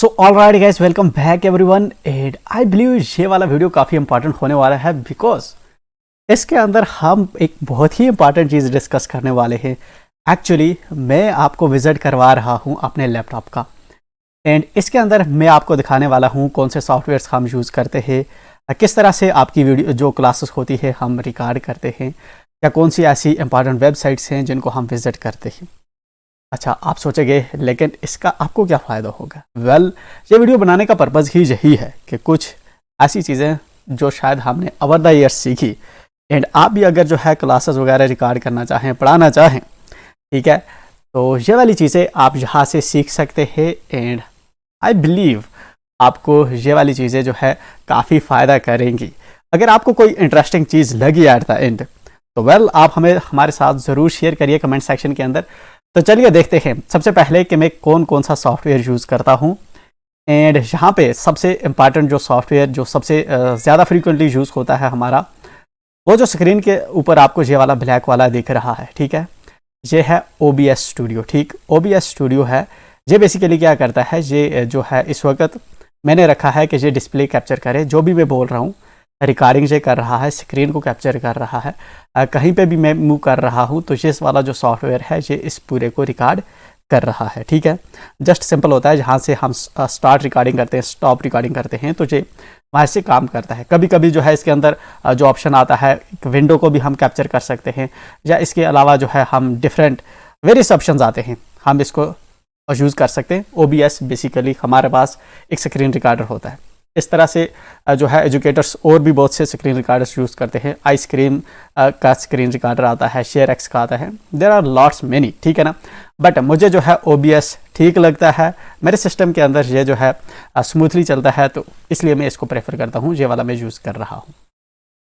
So alright guys, welcome back everyone. And I believe ये वाला video काफ़ी important होने वाला है बिकॉज इसके अंदर हम एक बहुत ही इंपॉर्टेंट चीज़ डिस्कस करने वाले हैं। एक्चुअली मैं आपको विजिट करवा रहा हूँ अपने लैपटॉप का, एंड इसके अंदर मैं आपको दिखाने वाला हूँ कौन से सॉफ्टवेयर्स हम यूज़ करते हैं, किस तरह से आपकी वीडियो जो क्लासेस होती है हम रिकॉर्ड करते हैं, या कौन सी ऐसी इंपॉर्टेंट वेबसाइट्स हैं जिनको हम विजिट करते हैं। अच्छा, आप सोचेंगे लेकिन इसका आपको क्या फ़ायदा होगा? वेल, ये वीडियो बनाने का पर्पज़ ही यही है कि कुछ ऐसी चीज़ें जो शायद हमने ओवर द ईयर्स सीखी, एंड आप भी अगर जो है क्लासेस वगैरह रिकॉर्ड करना चाहें, पढ़ाना चाहें, ठीक है, तो ये वाली चीज़ें आप यहाँ से सीख सकते हैं। एंड आई बिलीव आपको ये वाली चीज़ें जो है काफ़ी फ़ायदा करेंगी। अगर आपको कोई इंटरेस्टिंग चीज़ लगी एट द एंड तो वेल, आप हमें हमारे साथ ज़रूर शेयर करिए कमेंट सेक्शन के अंदर। तो चलिए देखते हैं सबसे पहले कि मैं कौन कौन सा सॉफ्टवेयर यूज़ करता हूँ। एंड यहाँ पे सबसे इम्पॉर्टेंट जो सॉफ्टवेयर जो सबसे ज़्यादा फ्रीक्वेंटली यूज़ होता है हमारा, वो जो स्क्रीन के ऊपर आपको ये वाला ब्लैक वाला दिख रहा है, ठीक है, ये है OBS स्टूडियो। ठीक, OBS स्टूडियो है। ये बेसिकली क्या करता है, ये जो है इस वक्त मैंने रखा है कि ये डिस्प्ले कैप्चर करे, जो भी मैं बोल रहा हूँ, रिकॉर्डिंग से कर रहा है, स्क्रीन को कैप्चर कर रहा है, कहीं पे भी मैं मूव कर रहा हूँ तो ये वाला जो सॉफ्टवेयर है ये इस पूरे को रिकॉर्ड कर रहा है। ठीक है, जस्ट सिंपल होता है, जहाँ से हम स्टार्ट रिकॉर्डिंग करते हैं, स्टॉप रिकॉर्डिंग करते हैं, तो ये वहाँ से काम करता है। कभी कभी जो है इसके अंदर जो ऑप्शन आता है, विंडो को भी हम कैप्चर कर सकते हैं, या इसके अलावा जो है हम डिफरेंट वेरियस ऑप्शन आते हैं, हम इसको यूज़ कर सकते हैं। OBS बेसिकली हमारे पास एक स्क्रीन रिकॉर्डर होता है। इस तरह से जो है एजुकेटर्स और भी बहुत से स्क्रीन रिकॉर्डर्स यूज़ करते हैं। आईस्क्रीम का स्क्रीन रिकॉर्डर आता है, ShareX का आता है, देयर आर लॉट्स मेनी, ठीक है ना। बट मुझे जो है OBS ठीक लगता है, मेरे सिस्टम के अंदर ये जो है स्मूथली चलता है, तो इसलिए मैं इसको प्रेफर करता हूँ, ये वाला मैं यूज़ कर रहा हूँ।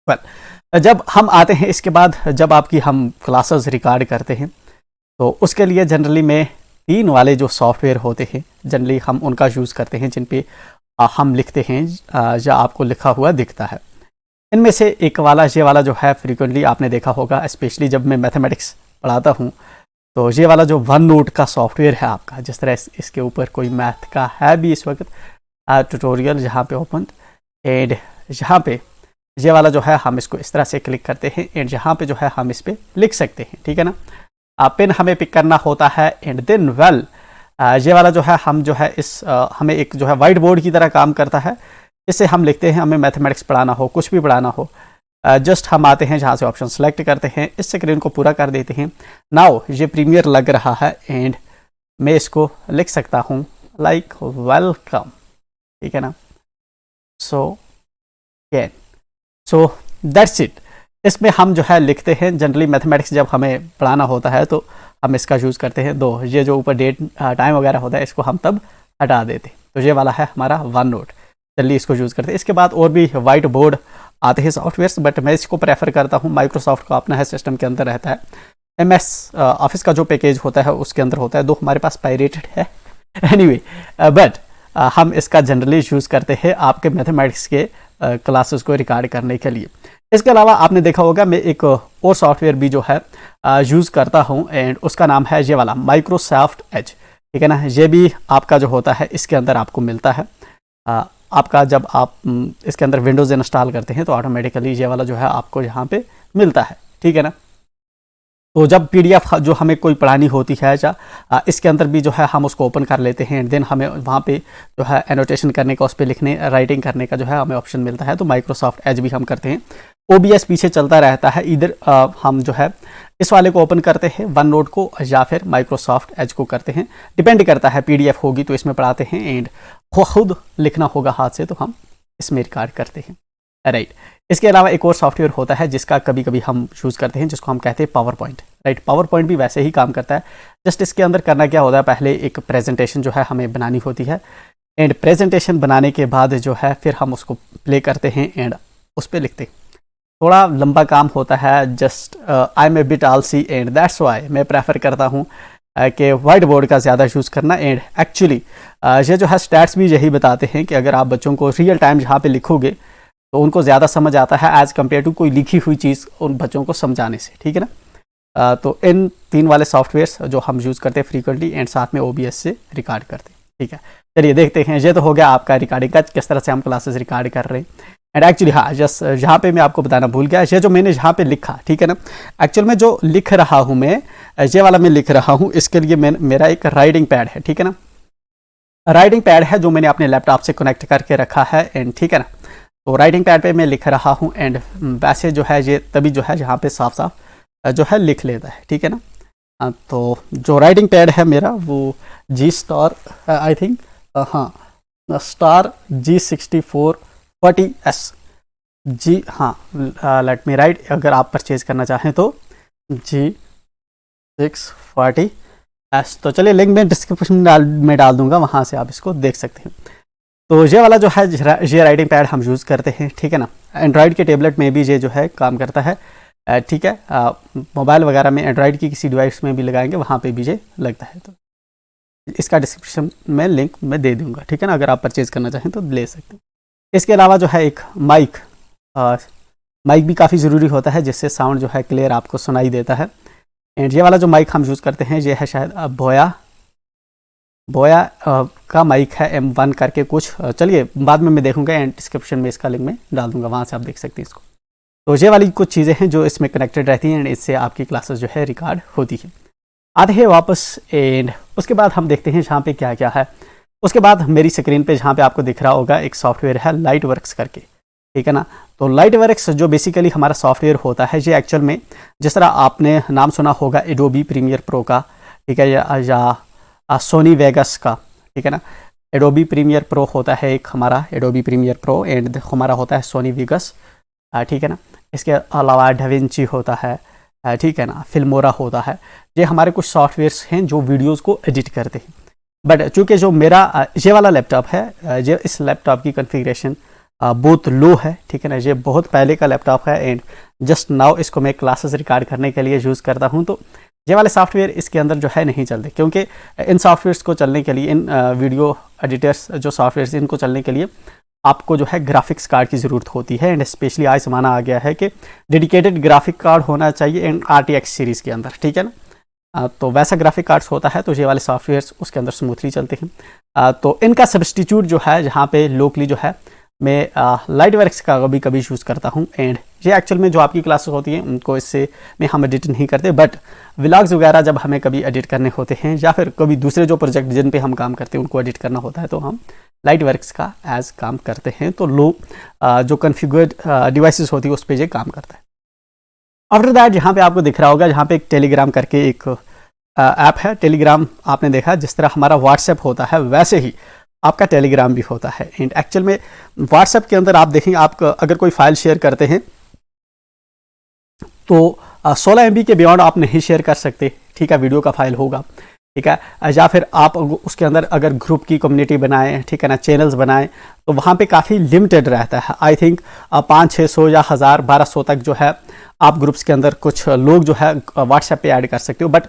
वेल, जब हम आते हैं इसके बाद, जब आपकी हम क्लासेस रिकॉर्ड करते हैं तो उसके लिए जनरली में 3 वाले जो सॉफ्टवेयर होते हैं जनरली हम उनका यूज़ करते हैं, जिन पे हम लिखते हैं या आपको लिखा हुआ दिखता है। इनमें से एक वाला ये वाला जो है फ्रीक्वेंटली आपने देखा होगा, स्पेशली जब मैं मैथमेटिक्स पढ़ाता हूँ, तो ये वाला जो वन नोट का सॉफ्टवेयर है आपका, जिस तरह इसके ऊपर कोई मैथ का है भी इस वक्त ट्यूटोरियल यहाँ पे ओपन, एंड यहाँ पे ये वाला जो है हम इसको इस तरह से क्लिक करते हैं, एंड यहाँ पे जो है हम इस पर लिख सकते हैं, ठीक है ना। पेन हमें पिक करना होता है, एंड देन वेल ये वाला जो है हम जो है इस हमें एक जो है वाइट बोर्ड की तरह काम करता है। इससे हम लिखते हैं, हमें मैथमेटिक्स पढ़ाना हो, कुछ भी पढ़ाना हो, जस्ट हम आते हैं जहाँ से ऑप्शन सेलेक्ट करते हैं, इस स्क्रीन को पूरा कर देते हैं। नाउ ये प्रीमियर लग रहा है, एंड मैं इसको लिख सकता हूँ लाइक वेलकम, ठीक है ना। So that's it. इसमें हम जो है लिखते हैं, जनरली मैथमेटिक्स जब हमें पढ़ाना होता है तो हम इसका यूज़ करते हैं। दो ये जो ऊपर डेट टाइम वगैरह होता है, इसको हम तब हटा देते हैं। तो ये वाला है हमारा वन नोट, चलिए इसको यूज़ करते हैं। इसके बाद और भी वाइट बोर्ड आते हैं सॉफ्टवेयर्स, बट मैं इसको प्रेफर करता हूँ, माइक्रोसॉफ्ट का अपना है, सिस्टम के अंदर रहता है। MS ऑफिस का जो पैकेज होता है उसके अंदर होता है, दो हमारे पास पायरेटेड है एनीवे, बट हम इसका जनरली यूज़ करते हैं आपके मैथमेटिक्स के क्लासेस को रिकॉर्ड करने के लिए। इसके अलावा आपने देखा होगा मैं एक और सॉफ्टवेयर भी जो है यूज़ करता हूँ, एंड उसका नाम है ये वाला माइक्रोसॉफ्ट एज, ठीक है ना। ये भी आपका जो होता है इसके अंदर आपको मिलता है। आपका जब आप इसके अंदर विंडोज़ इंस्टॉल करते हैं तो ऑटोमेटिकली ये वाला जो है आपको यहाँ पे मिलता है, ठीक है ना। तो जब PDF जो हमें कोई पढ़ानी होती है, या इसके अंदर भी जो है हम उसको ओपन कर लेते हैं, देन हमें वहाँ पे जो है एनोटेशन करने का, उस पर लिखने राइटिंग करने का जो है हमें ऑप्शन मिलता है। तो माइक्रोसॉफ्ट एज भी हम करते हैं। OBS पीछे चलता रहता है, इधर हम जो है इस वाले को ओपन करते हैं, वन नोट को, या फिर माइक्रोसॉफ्ट एज को करते हैं, डिपेंड करता है। PDF होगी तो इसमें पढ़ाते हैं, एंड खुद लिखना होगा हाथ से तो हम इसमें रिकॉर्ड करते हैं, राइट। इसके अलावा एक और सॉफ्टवेयर होता है जिसका कभी कभी हम यूज़ करते हैं, जिसको हम कहते हैं power point, right. Power point भी वैसे ही काम करता है। जस्ट इसके अंदर करना क्या होता है, पहले एक प्रेजेंटेशन जो है हमें बनानी होती है, एंड प्रेजेंटेशन बनाने के बाद जो है फिर हम उसको प्ले करते हैं एंड उस पर लिखते हैं। थोड़ा लंबा काम होता है, just I am a bit आलसी, एंड दैट्स वाई मैं प्रेफर करता हूँ कि वाइट बोर्ड का ज़्यादा यूज़ करना। एंड एक्चुअली ये जो है स्टैट्स भी यही बताते हैं कि अगर आप बच्चों को रियल टाइम जहाँ पे लिखोगे तो उनको ज़्यादा समझ आता है एज़ कम्पेयर टू कोई लिखी हुई चीज़ उन बच्चों को समझाने से, ठीक है ना। तो इन 3 वाले सॉफ्टवेयर्स जो हम यूज़ करते हैं फ्रीक्वेंटली, एंड साथ में OBS से रिकॉर्ड करते हैं। ठीक है, चलिए देखते हैं। ये तो हो गया आपका रिकॉर्डिंग का, किस तरह से हम क्लासेस रिकॉर्ड कर रहे हैं। एंड एक्चुअली हाँ, जस्ट यहाँ पे मैं आपको बताना भूल गया, ये जो मैंने यहाँ पे लिखा, ठीक है ना, एक्चुअल में जो लिख रहा हूँ मैं, ये वाला मैं लिख रहा हूँ, इसके लिए मेरा एक राइटिंग पैड है, ठीक है ना, राइटिंग पैड है जो मैंने अपने लैपटॉप से कनेक्ट करके रखा है। एंड ठीक है ना, तो राइटिंग पैड पे मैं लिख रहा हूँ। एंड वैसे जो है ये तभी जो है यहाँ पे साफ साफ जो है लिख लेता है, ठीक है ना। तो जो राइटिंग पैड है मेरा वो जी स्टार आई थिंक, हाँ स्टार G6440S जी, हाँ लेट मी राइट, अगर आप परचेज करना चाहें तो G640S। तो चलिए लिंक में डिस्क्रिप्शन में डाल दूंगा, वहाँ से आप इसको देख सकते हैं। तो ये वाला जो है ये राइटिंग पैड हम यूज़ करते हैं, ठीक है ना। एंड्रॉयड के टेबलेट में भी ये जो है काम करता है, ठीक है। मोबाइल वगैरह में एंड्रॉयड की किसी डिवाइस में भी लगाएंगे, वहाँ पे भी ये लगता है। तो इसका डिस्क्रिप्शन में लिंक मैं दे दूंगा, ठीक है ना, अगर आप परचेज़ करना चाहें तो ले सकते हैं। इसके अलावा जो है एक माइक भी काफ़ी ज़रूरी होता है, जिससे साउंड जो है क्लियर आपको सुनाई देता है। एंड ये वाला जो माइक हम यूज़ करते हैं ये है शायद बोया का माइक है, M1 करके कुछ, चलिए बाद में मैं देखूंगा एंड डिस्क्रिप्शन में इसका लिंक में डाल दूंगा, वहाँ से आप देख सकते हैं इसको। तो ये वाली कुछ चीज़ें हैं जो इसमें कनेक्टेड रहती हैं एंड इससे आपकी क्लासेस जो है रिकॉर्ड होती है। आते हैं वापस एंड उसके बाद हम देखते हैं यहाँ पे क्या क्या है। उसके बाद मेरी स्क्रीन पे जहाँ पे आपको दिख रहा होगा एक सॉफ्टवेयर है लाइटवर्क्स करके, ठीक है ना। तो लाइटवर्क्स जो बेसिकली हमारा सॉफ्टवेयर होता है, ये एक्चुअल में जिस तरह आपने नाम सुना होगा एडोबी प्रीमियर प्रो का, ठीक है, या सोनी वेगस का, ठीक है ना। एडोबी प्रीमियर प्रो होता है एक हमारा, एडोबी प्रीमियर प्रो, एंड हमारा होता है सोनी वेगस, ठीक है ना। इसके अलावा डाविंची होता है, ठीक है ना, फिल्मोरा होता है। ये हमारे कुछ सॉफ्टवेयर्स हैं जो वीडियोस को एडिट करते हैं। बट चूँकि जो मेरा ये वाला लैपटॉप है, ये इस लैपटॉप की कॉन्फ़िगरेशन बहुत लो है, ठीक है ना, ये बहुत पहले का लैपटॉप है एंड जस्ट नाउ इसको मैं क्लासेस रिकॉर्ड करने के लिए यूज़ करता हूँ। तो ये वाले सॉफ्टवेयर इसके अंदर जो है नहीं चलते, क्योंकि इन सॉफ्टवेयर्स को चलने के लिए, इन वीडियो एडिटर्स जो सॉफ्टवेयर्स इनको चलने के लिए आपको जो है ग्राफिक्स कार्ड की ज़रूरत होती है। एंड स्पेशली आज ज़माना आ गया है कि डेडिकेटेड ग्राफिक कार्ड होना चाहिए एंड RTX सीरीज़ के अंदर, ठीक है ना। तो वैसा ग्राफिक कार्ड्स होता है, तो ये वाले सॉफ्टवेयर्स उसके अंदर स्मूथली चलते हैं। तो इनका सब्सटीट्यूट जो है, जहाँ पे लोकली जो है मैं लाइटवर्क्स का कभी कभी यूज़ करता हूँ। एंड ये एक्चुअल में जो आपकी क्लासेस होती हैं उनको इससे में हम एडिट नहीं करते, बट व्लॉग्स वगैरह जब हमें कभी एडिट करने होते हैं या फिर कभी दूसरे जो प्रोजेक्ट जिन पे हम काम करते हैं उनको एडिट करना होता है, तो हम लाइटवर्क्स का एज काम करते हैं। तो लो जो कॉन्फ़िगर्ड डिवाइसेस होती है उस पर ये काम करता है। आफ्टर दैट यहाँ पे आपको दिख रहा होगा, यहाँ पे एक टेलीग्राम करके एक ऐप है। टेलीग्राम आपने देखा जिस तरह हमारा व्हाट्सएप होता है वैसे ही आपका टेलीग्राम भी होता है। एंड एक्चुअल में व्हाट्सएप के अंदर आप देखेंगे, आप अगर कोई फाइल शेयर करते हैं तो 16 MB के बियॉन्ड आप नहीं शेयर कर सकते, ठीक है, वीडियो का फाइल होगा, ठीक है। या फिर आप उसके अंदर अगर ग्रुप की कम्युनिटी बनाएं, ठीक है ना, चैनल्स बनाएं, तो वहाँ पे काफ़ी लिमिटेड रहता है। आई थिंक 500-600 या 1000-1200 तक जो है आप ग्रुप्स के अंदर कुछ लोग जो है व्हाट्सएप पे ऐड कर सकते हो। बट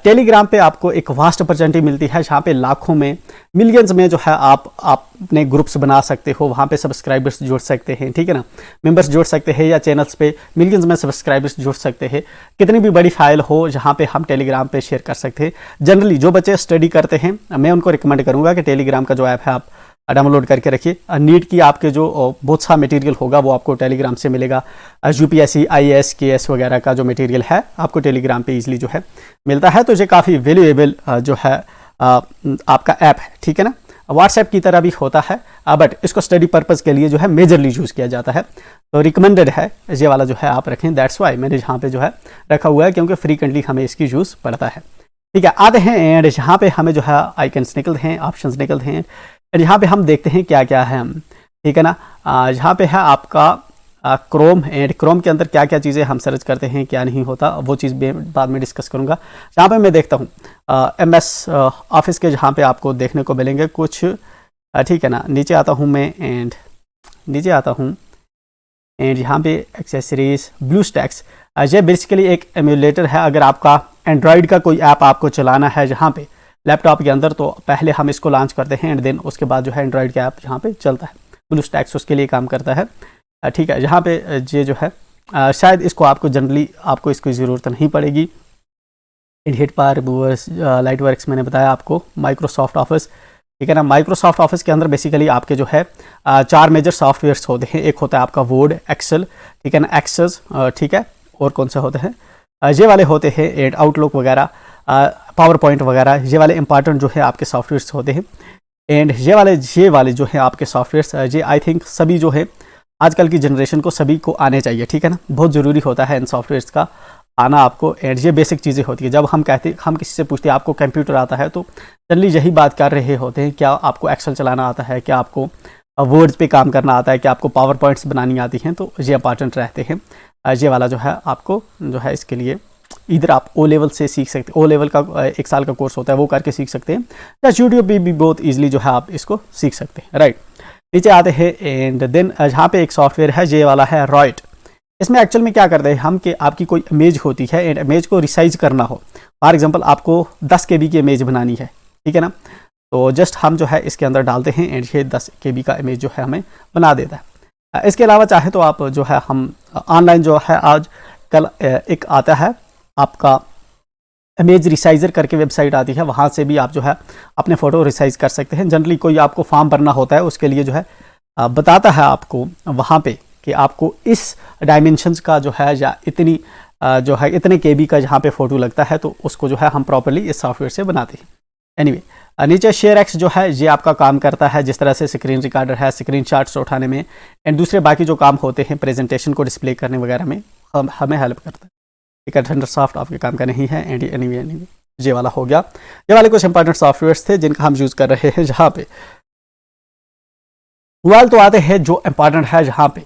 टेलीग्राम पे आपको एक वास्ट अपॉर्चुनिटी मिलती है, जहाँ पे लाखों में, मिलियंस में जो है आप अपने ग्रुप्स बना सकते हो, वहाँ पे सब्सक्राइबर्स जोड़ सकते हैं, ठीक है ना, मेंबर्स जोड़ सकते हैं, या चैनल्स पे मिलियंस में सब्सक्राइबर्स जोड़ सकते हैं। कितनी भी बड़ी फाइल हो जहाँ पे हम टेलीग्राम पे शेयर कर सकते हैं। जनरली जो बच्चे स्टडी करते हैं, मैं उनको रिकमेंड करूँगा कि टेलीग्राम का जो ऐप है आप डाउनलोड करके रखिए। नीट की आपके जो बहुत सा मटेरियल होगा वो आपको टेलीग्राम से मिलेगा। UPSC IAS KS वगैरह का जो मटेरियल है आपको टेलीग्राम पे इजीली जो है मिलता है। तो ये काफ़ी वैल्यूएबल जो है आपका ऐप है, ठीक है ना। व्हाट्सएप की तरह भी होता है, बट इसको स्टडी पर्पज़ के लिए जो है मेजरली यूज़ किया जाता है। तो रिकमेंडेड है ये वाला जो है आप रखें। दैट्स वाई मैंने यहाँ पे जो है रखा हुआ है, क्योंकि फ्रीक्वेंटली हमें इसकी यूज़ पड़ता है, ठीक है। आते हैं एंड यहाँ पे हमें जो है आइकन्स निकलते हैं, ऑप्शंस निकलते हैं, एंड यहाँ पे हम देखते हैं क्या क्या है, ठीक है ना। यहाँ पे है आपका क्रोम, एंड क्रोम के अंदर क्या क्या चीज़ें हम सर्च करते हैं, क्या नहीं होता, वो चीज़ बाद में डिस्कस करूँगा। यहाँ पे मैं देखता हूँ MS ऑफिस के, जहाँ पे आपको देखने को मिलेंगे कुछ, ठीक है ना। नीचे आता हूँ मैं एंड नीचे आता हूँ एंड यहाँ पे एक्सेसरीज, ब्लूस्टैक्स, ये बेसिकली एक एमुलेटर है। अगर आपका एंड्रॉयड का कोई ऐप आपको चलाना है जहाँ पे लैपटॉप के अंदर, तो पहले हम इसको लॉन्च करते हैं एंड देन उसके बाद जो है एंड्रॉयड का ऐप यहाँ पे चलता है। ब्लूस्टैक्स उसके लिए काम करता है, ठीक है। यहाँ पे ये जो है शायद इसको आपको जनरली आपको इसकी ज़रूरत नहीं पड़ेगी। एडिट पार, लाइटवर्क्स मैंने बताया आपको, माइक्रोसॉफ्ट ऑफिस, ठीक है ना। माइक्रोसॉफ्ट ऑफिस के अंदर बेसिकली आपके जो है 4 मेजर सॉफ्टवेयर्स होते हैं। एक होता है आपका वर्ड, एक्सेल, ठीक है ना, एक्सेस, ठीक है, और कौन से होते हैं, ये वाले होते हैं एड, आउटलुक वगैरह, पावर पॉइंट वगैरह, ये वाले इंपॉर्टेंट जो है आपके सॉफ्टवेयर्स होते हैं। एंड ये वाले जो है आपके सॉफ्टवेयर्स, ये आई थिंक सभी जो है आजकल की जनरेशन को सभी को आने चाहिए, ठीक है ना। बहुत ज़रूरी होता है इन सॉफ्टवेयर्स का आना आपको। एंड ये बेसिक चीज़ें होती है। जब हम किसी से पूछते हैं आपको कंप्यूटर आता है, तो जनरली यही बात कर रहे होते हैं, क्या आपको एक्सेल चलाना आता है, क्या आपको वर्ड्स पे काम करना आता है, क्या आपको पावर पॉइंट्स बनानी आती हैं। तो ये इंपॉर्टेंट रहते हैं। ये वाला जो है आपको जो है इसके लिए इधर आप ओ लेवल से सीख सकते हैं। ओ लेवल का 1 साल का कोर्स होता है, वो करके सीख सकते हैं, या यूट्यूब पे भी बहुत ईजिली जो है आप इसको सीख सकते हैं, राइट। नीचे आते हैं एंड देन यहाँ पे एक सॉफ्टवेयर है, ये वाला है रॉइट। इसमें एक्चुअल में क्या करते हैं हम कि आपकी कोई इमेज होती है एंड इमेज को रिसाइज करना हो, फॉर एग्जांपल आपको 10 KB की इमेज बनानी है, ठीक है ना। तो जस्ट हम जो है इसके अंदर डालते हैं एंड ये 10 KB का इमेज जो है हमें बना देता है। इसके अलावा चाहे तो आप जो है हम ऑनलाइन जो है आज कल एक आता है आपका इमेज रिसाइजर करके वेबसाइट आती है, वहाँ से भी आप जो है अपने फ़ोटो रिसाइज कर सकते हैं। जनरली कोई आपको फॉर्म भरना होता है, उसके लिए जो है बताता है आपको वहाँ पे कि आपको इस डायमेंशंस का जो है या इतनी जो है इतने KB का जहाँ पे फ़ोटो लगता है, तो उसको जो है हम प्रॉपर्ली इस सॉफ्टवेयर से बनाते हैं। एनीवे नीचे शेयर एक्स जो है ये आपका काम करता है, जिस तरह से स्क्रीन रिकॉर्डर है, स्क्रीन शॉट्स उठाने में एंड दूसरे बाकी जो काम होते हैं प्रेजेंटेशन को डिस्प्ले करने वगैरह में हमें हेल्प करता है। ठीक है, थंडरसॉफ्ट आपके काम का नहीं है। एनीवे ये वाला हो गया। ये वाले कुछ इंपॉर्टेंट सॉफ्टवेयर्स थे जिनका हम यूज़ कर रहे हैं। जहाँ पे वाल तो आते हैं जो इंपॉर्टेंट है जहाँ पे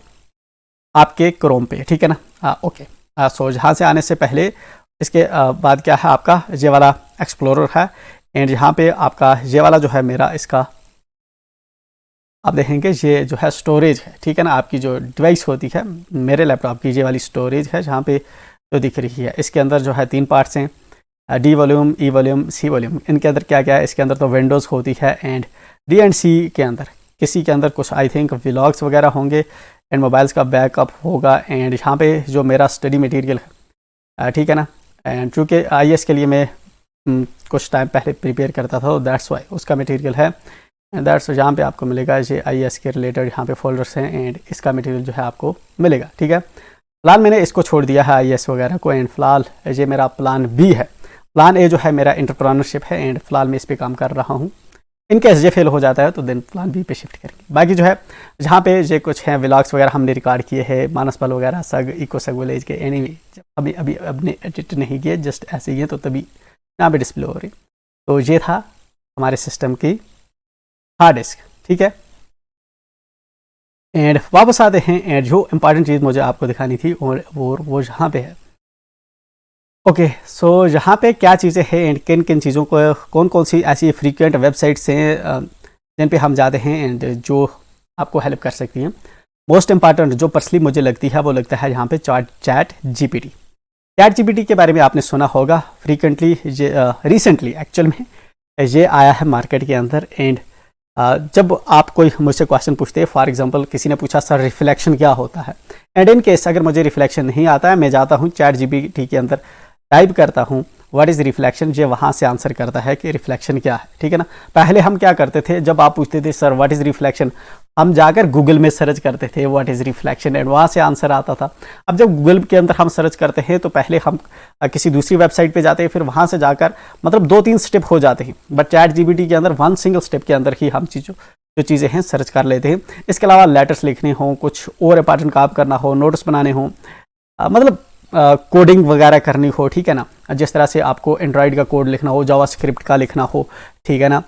आपके क्रोम पे, ठीक है ना। ओके, सो जहाँ से आने से पहले इसके बाद क्या है आपका ये वाला एक्सप्लोरर है एंड यहाँ पे आपका ये वाला जो है मेरा इसका आप देखेंगे ये जो है स्टोरेज है, ठीक है ना। आपकी जो डिवाइस होती है मेरे लैपटॉप की ये वाली स्टोरेज है जहाँ पे जो दिख रही है। इसके अंदर जो है 3 पार्ट्स हैं, डी वॉल्यूम, ई वॉल्यूम, सी वॉल्यूम। इनके अंदर क्या क्या है, इसके अंदर तो विंडोज़ होती है एंड डी एंड सी के अंदर किसी के अंदर कुछ आई थिंक व्लॉग्स वगैरह होंगे एंड मोबाइल्स का बैकअप होगा। एंड यहाँ पे जो मेरा स्टडी मटेरियल है, ठीक है ना। एंड चूँकि IAS के लिए मैं कुछ टाइम पहले प्रिपेयर करता था, दैट्स वाई उसका मटेरियल है एंड दैट्स यहाँ पे आपको मिलेगा। ये IAS के रिलेटेड यहाँ पे फोल्डर्स हैं एंड इसका मटेरियल जो है आपको मिलेगा, ठीक है। फिलहाल मैंने इसको छोड़ दिया है IAS वगैरह को एंड फिलहाल ये मेरा प्लान B है। प्लान A जो है मेरा एंटरप्रेन्योरशिप है एंड फिलहाल मैं इस पर काम कर रहा हूँ। इनकेस ये फेल हो जाता है तो देन प्लान B पे शिफ्ट करेंगे। बाकी जो है जहाँ पे ये कुछ हैं व्लॉग्स वगैरह हमने रिकॉर्ड किए हैं, मानसबल वगैरह, सग, इको सग विलेज के। एनीवे अभी अपने एडिट नहीं किए, जस्ट ऐसे ही है, तो तभी यहाँ पे डिस्प्ले हो रही। तो ये था हमारे सिस्टम की हार्ड डिस्क, ठीक है। एंड वापस आते हैं एंड जो इंपॉर्टेंट चीज़ मुझे आपको दिखानी थी और वो यहाँ पे है। ओके, सो यहाँ पे क्या चीज़ें हैं एंड किन किन चीज़ों को, कौन कौन सी ऐसी फ्रीक्वेंट वेबसाइट्स हैं जिन पे हम जाते हैं एंड जो आपको हेल्प कर सकती हैं। मोस्ट इंपॉर्टेंट जो पर्सनली मुझे लगती है वो लगता है यहाँ पे चैट GPT के बारे में आपने सुना होगा फ्रीक्वेंटली। रिसेंटली एक्चुअल में ये आया है मार्केट के अंदर एंड जब आप कोई मुझसे क्वेश्चन पूछते हैं, फॉर एग्जांपल किसी ने पूछा सर रिफ्लेक्शन क्या होता है, एंड इन केस अगर मुझे रिफ्लेक्शन नहीं आता है, मैं जाता हूँ चैट GPT के अंदर टाइप करता हूँ व्हाट इज़ रिफ्लेक्शन, ये वहाँ से आंसर करता है कि रिफ्लेक्शन क्या है, ठीक है ना। पहले हम क्या करते थे, जब आप पूछते थे सर व्हाट इज़ रिफ्लेक्शन, हम जाकर गूगल में सर्च करते थे व्हाट इज़ रिफ्लेक्शन एंड वहाँ से आंसर आता था। अब जब गूगल के अंदर हम सर्च करते हैं तो पहले हम किसी दूसरी वेबसाइट पे जाते हैं, फिर वहाँ से जाकर मतलब 2-3 स्टेप हो जाते हैं, बट चैट GPT के अंदर 1 सिंगल स्टेप के अंदर ही हम जो चीज़ें हैं सर्च कर लेते हैं। इसके अलावा लेटर्स लिखने हों, कुछ और इंपॉर्टेंट काम करना हो, नोट्स बनाने हों, मतलब कोडिंग वगैरह करनी हो, ठीक है ना। जिस तरह से आपको एंड्रॉयड का कोड लिखना हो, जावास्क्रिप्ट का लिखना हो, ठीक है ना,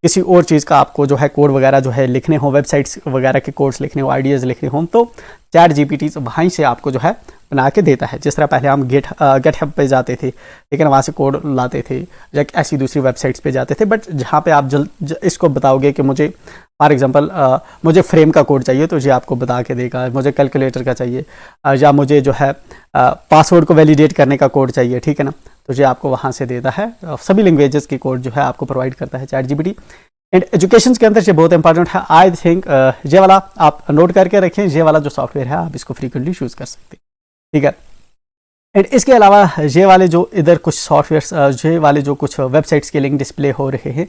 किसी और चीज़ का आपको जो है कोड वगैरह जो है लिखने हो, वेबसाइट्स वगैरह के कोड्स लिखने हो, आइडियाज़ लिखने हो, तो चैट GPT वहीं से आपको जो है बना के देता है। जिस तरह पहले हम गेटहब पे जाते थे, लेकिन वहाँ से कोड लाते थे, या ऐसी दूसरी वेबसाइट्स पे जाते थे, बट जहाँ पे आप इसको बताओगे कि मुझे फॉर एग्जांपल मुझे फ्रेम का कोड चाहिए, तो ये आपको बता के देगा। मुझे कैलकुलेटर का चाहिए या मुझे जो है पासवर्ड को वैलिडेट करने का कोड चाहिए, ठीक है ना, तो ये आपको वहाँ से देता है। सभी लैंग्वेजेस की कोड जो है आपको प्रोवाइड करता है चैट GPT। एंड एजुकेशन के अंदर ये बहुत इंपॉर्टेंट है। आई थिंक ये वाला आप नोट करके रखें, ये वाला जो सॉफ्टवेयर है आप इसको फ्रीक्वेंटली यूज़ कर सकते हैं, ठीक है। एंड इसके अलावा ये वाले जो इधर कुछ सॉफ्टवेयर्स, ये वाले जो कुछ वेबसाइट्स के लिंक डिस्प्ले हो रहे हैं,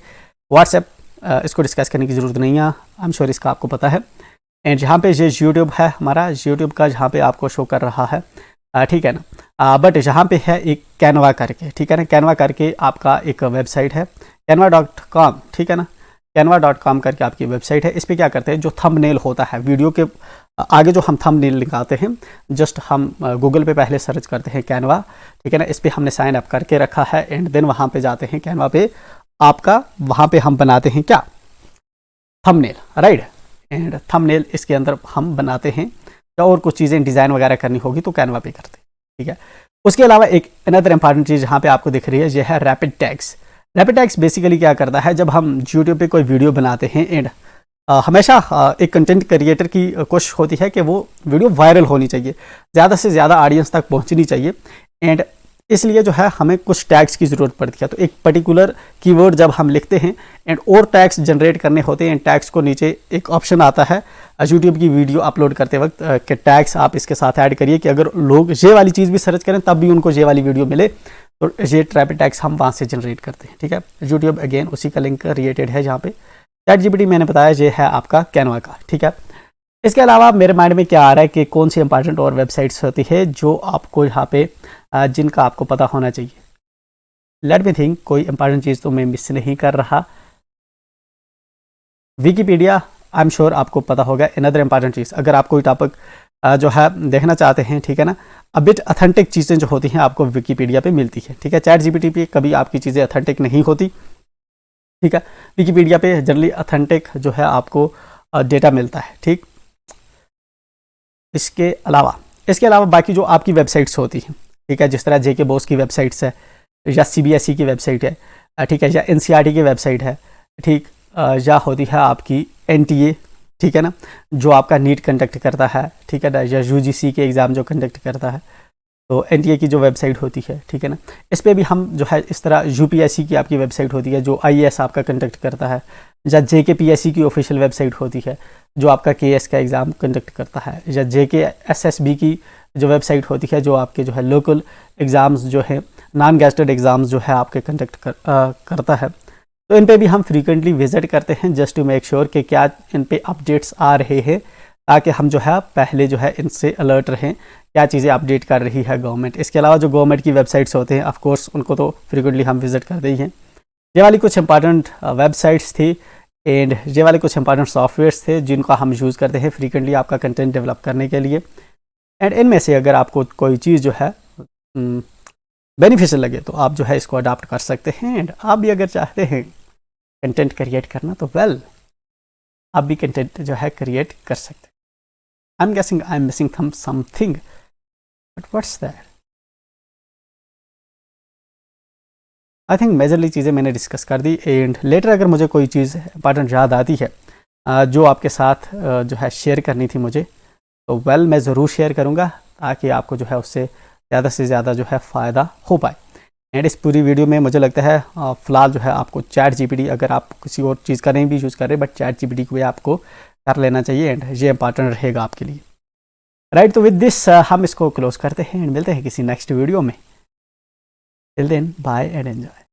व्हाट्सएप इसको डिस्कस करने की ज़रूरत नहीं है, आई एम श्योर इसका आपको पता है। एंड जहाँ पे ये यूट्यूब है हमारा, यूट्यूब का जहाँ पे आपको शो कर रहा है, ठीक है ना, बट जहाँ पे है एक कैनवा करके, ठीक है ना, कैनवा करके आपका एक वेबसाइट है canva.com, ठीक है ना, canva.com करके आपकी वेबसाइट है। इस पर क्या करते हैं, जो थंबनेल होता है वीडियो के आगे जो हम थंबनेल निकालते हैं, जस्ट हम गूगल पे पहले सर्च करते हैं कैनवा, ठीक है ना, इस पर हमने साइन अप करके रखा है एंड देन वहाँ पे जाते हैं कैनवा पे, आपका वहाँ पे हम बनाते हैं क्या, थंबनेल, राइट। एंड थंबनेल इसके अंदर हम बनाते हैं, या और कुछ चीज़ें डिज़ाइन वगैरह करनी होगी तो कैनवा पे करते हैं, ठीक है। उसके अलावा एक अनदर इंपॉर्टेंट चीज़ यहाँ पे आपको दिख रही है, ये है rapid tags. Rapid tags basically क्या करता है, जब हम यूट्यूब पे कोई वीडियो बनाते हैं एंड हमेशा एक कंटेंट क्रिएटर की कोशिश होती है कि वो वीडियो वायरल होनी चाहिए, ज़्यादा से ज़्यादा ऑडियंस तक पहुंचनी चाहिए, एंड इसलिए जो है हमें कुछ टैग्स की ज़रूरत पड़ती है। तो एक पर्टिकुलर कीवर्ड जब हम लिखते हैं एंड और टैग्स जनरेट करने होते हैं, टैग्स को नीचे एक ऑप्शन आता है यूट्यूब की वीडियो अपलोड करते वक्त कि टैग्स आप इसके साथ ऐड करिए कि अगर लोग ये वाली चीज़ भी सर्च करें तब भी उनको ये वाली वीडियो मिले, तो ये रैपिड टैग्स हम वहाँ से जनरेट करते हैं, ठीक है। यूट्यूब अगेन उसी का लिंक रिलेटेड है, जहाँ पे ChatGPT मैंने बताया ये है आपका कैनवा का, ठीक है। इसके अलावा मेरे माइंड में क्या आ रहा है कि कौन सी इंपॉर्टेंट और वेबसाइट्स होती है जो आपको यहाँ पे जिनका आपको पता होना चाहिए। लेट मी थिंक, कोई इंपॉर्टेंट चीज़ तो मैं मिस नहीं कर रहा। विकीपीडिया, आई एम श्योर आपको पता होगा। अनदर इंपॉर्टेंट चीज़, अगर आप कोई टॉपिक जो है देखना चाहते हैं, ठीक है ना, अ बिट ऑथेंटिक चीज़ें जो होती हैं आपको विकीपीडिया पे मिलती है, ठीक है। ChatGPT पे कभी आपकी चीज़ें ऑथेंटिक नहीं होती, ठीक है। विकीपीडिया पे जनरली ऑथेंटिक जो है आपको डेटा मिलता है, ठीक। इसके अलावा बाकी जो आपकी वेबसाइट्स होती हैं, ठीक है, जिस तरह JK बॉस की वेबसाइट्स है, या CBSE की वेबसाइट है, ठीक है, या NCERT की वेबसाइट है, ठीक, या होती है आपकी NTA, ठीक है ना, जो आपका नीट कंडक्ट करता है, ठीक है ना, या UGC के एग्ज़ाम जो कंडक्ट करता है, तो NTA की जो वेबसाइट होती है, ठीक है ना, इस पर भी हम जो है इस तरह UPSC की आपकी वेबसाइट होती है जो IAS आपका कंडक्ट करता है, या JKPSC की ऑफिशियल वेबसाइट होती है जो आपका KS का एग्ज़ाम कंडक्ट करता है, या JKSSB की जो वेबसाइट होती है जो आपके जो है लोकल एग्ज़ाम्स जो है, नॉन गेस्टेड एग्ज़ाम्स जो है आपके कंडक्ट करता है। तो इन पे भी हम फ्रीक्वेंटली विजिट करते हैं जस्ट टू मेक श्योर कि क्या इन पे अपडेट्स आ रहे हैं, ताकि हम जो है पहले जो है इनसे अलर्ट रहें, क्या चीज़ें अपडेट कर रही है गवर्नमेंट। इसके अलावा जो गवर्नमेंट की वेबसाइट्स होते हैं ऑफ कोर्स उनको तो फ्रीक्वेंटली हम विजिट करते ही हैं। ये वाली कुछ इंपॉर्टेंट वेबसाइट्स थी एंड ये वाले कुछ इंपॉर्टेंट सॉफ्टवेयर्स थे जिनको हम यूज़ करते हैं फ्रीक्वेंटली आपका कंटेंट डेवलप करने के लिए। एंड इनमें से अगर आपको कोई चीज़ जो है बेनिफिशियल लगे तो आप जो है इसको अडॉप्ट कर सकते हैं। एंड आप भी अगर चाहते हैं कंटेंट क्रिएट करना तो वेल आप भी कंटेंट जो है क्रिएट कर सकते हैं। I am guessing I am missing something, but what's that? I think majorly चीज़ें मैंने डिस्कस कर दी। एंड लेटर अगर मुझे कोई चीज़ इंपॉर्टेंट याद आती है जो आपके साथ जो है शेयर करनी थी मुझे, तो वेल मैं ज़रूर शेयर करूँगा ताकि आपको जो है उससे ज़्यादा से ज़्यादा जो है फ़ायदा हो पाए। एंड इस पूरी वीडियो में मुझे लगता है फ़िलहाल जो है आपको ChatGPT, अगर आप किसी और चीज़ का नहीं भी यूज़ कर रहे बट ChatGPT को भी आपको कर लेना चाहिए एंड ये इंपॉर्टेंट रहेगा आपके लिए, राइट। तो विद दिस हम इसको क्लोज करते हैं एंड मिलते हैं किसी नेक्स्ट वीडियो में। Till then bye and enjoy.